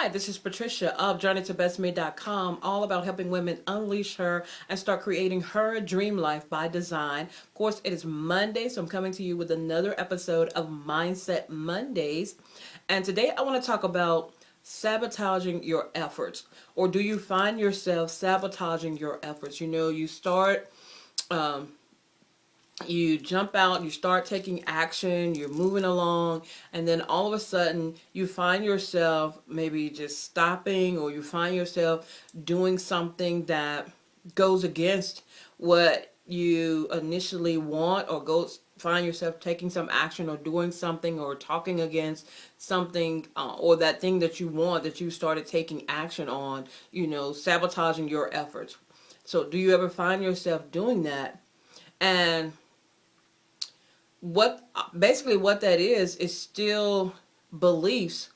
Hi, this is Patricia of JourneyToBestMe.com, all about helping women unleash her and start creating her dream life by design. Of course, it is Monday, so I'm coming to you with another episode of Mindset Mondays. And today I want to talk about sabotaging your efforts. Or do you find yourself sabotaging your efforts? You start you jump out, you start taking action, you're moving along, and then all of a sudden you find yourself maybe just stopping, or you find yourself doing something that goes against what you initially want, or find yourself taking some action or doing something or talking against something, or that thing that you want that you started taking action on, sabotaging your efforts. So do you ever find yourself doing that? And what that is still beliefs,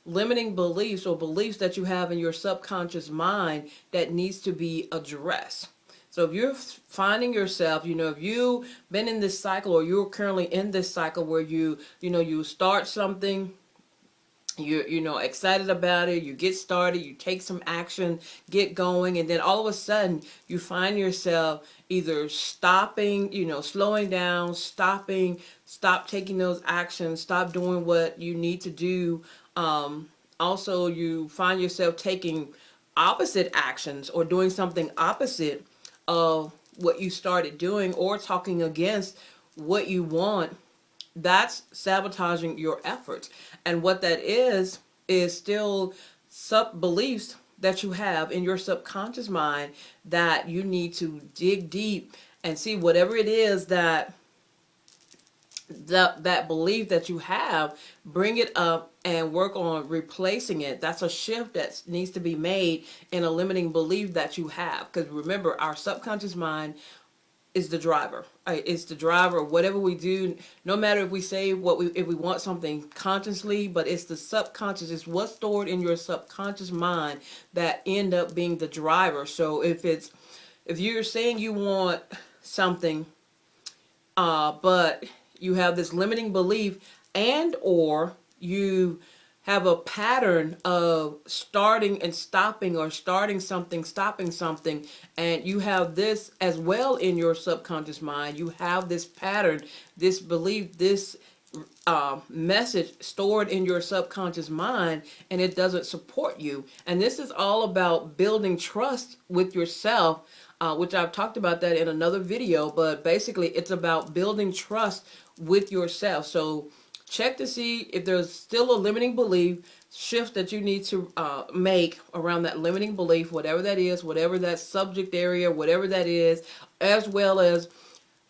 limiting beliefs, or beliefs that you have in your subconscious mind that needs to be addressed. So if you're finding yourself, if you've been in this cycle, or you're currently in this cycle where you start something, you're excited about it, you get started, you take some action, get going, and then all of a sudden you find yourself either stopping, slowing down, stop taking those actions, stop doing what you need to do. Also, you find yourself taking opposite actions or doing something opposite of what you started doing, or talking against what you want. That's sabotaging your efforts. And what that is still sub beliefs that you have in your subconscious mind that you need to dig deep and see whatever it is that belief that you have, bring it up and work on replacing it. That's a shift that needs to be made in a limiting belief that you have. Because remember, our subconscious mind is the driver. It's the driver of whatever we do. No matter if we say if we want something consciously, but it's the subconscious. It's what's stored in your subconscious mind that end up being the driver. So if you're saying you want something, but you have this limiting belief, and or you have a pattern of starting and stopping, or starting something, stopping something, and you have this as well in your subconscious mind. You have this pattern, this belief, this message stored in your subconscious mind, and it doesn't support you. And this is all about building trust with yourself, which I've talked about that in another video, but basically it's about building trust with yourself. So check to see if there's still a limiting belief shift that you need to make around that limiting belief, whatever that is, whatever that subject area, whatever that is, as well as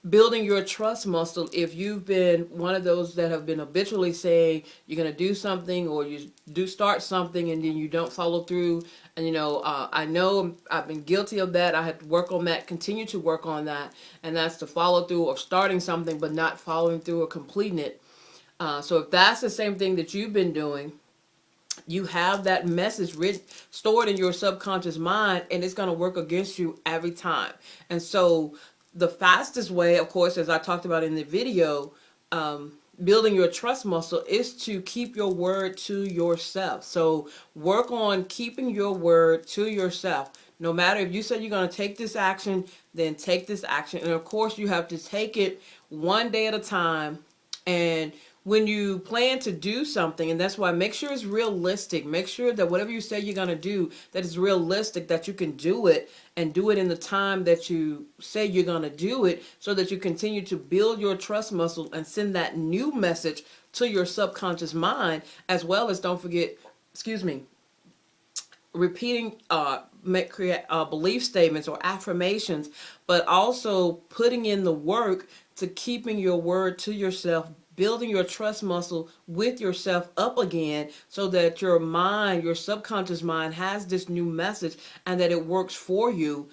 building your trust muscle. If you've been one of those that have been habitually saying you're going to do something, or you do start something and then you don't follow through, and I know I've been guilty of that. I have to work on that, continue to work on that, and that's the follow through of starting something but not following through or completing it. So if that's the same thing that you've been doing, you have that message stored in your subconscious mind, and it's going to work against you every time. And so the fastest way, of course, as I talked about in the video, building your trust muscle, is to keep your word to yourself. So work on keeping your word to yourself. No matter if you said you're going to take this action, then take this action. And of course, you have to take it one day at a time. And when you plan to do something, and that's why make sure it's realistic. Make sure that whatever you say you're going to do, that is realistic, that you can do it, and do it in the time that you say you're going to do it, so that you continue to build your trust muscle and send that new message to your subconscious mind, as well as, don't forget, repeating create belief statements or affirmations, but also putting in the work to keeping your word to yourself, building your trust muscle with yourself up again, so that your mind, your subconscious mind, has this new message, and that it works for you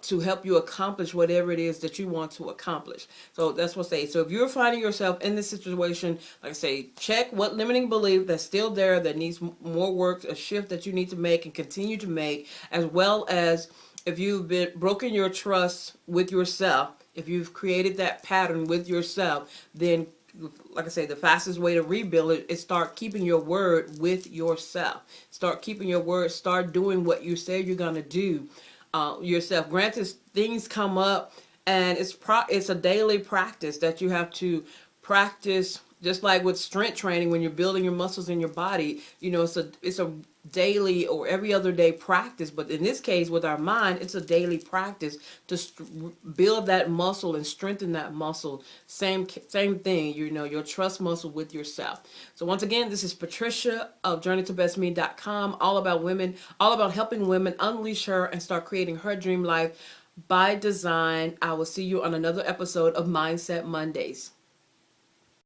to help you accomplish whatever it is that you want to accomplish. So that's what I say. So if you're finding yourself in this situation, like I say, check what limiting belief that's still there, that needs more work, a shift that you need to make and continue to make, as well as if you've broken your trust with yourself, if you've created that pattern with yourself, then like I say, the fastest way to rebuild it is start keeping your word with yourself. Start keeping your word. Start doing what you say you're gonna do yourself. Granted, things come up, and it's a daily practice that you have to practice. Just like with strength training, when you're building your muscles in your body, it's a daily or every other day practice. But in this case, with our mind, it's a daily practice to build that muscle and strengthen that muscle. Same thing, your trust muscle with yourself. So once again, this is Patricia of JourneyToBestMe.com, all about women, all about helping women unleash her and start creating her dream life by design. I will see you on another episode of Mindset Mondays.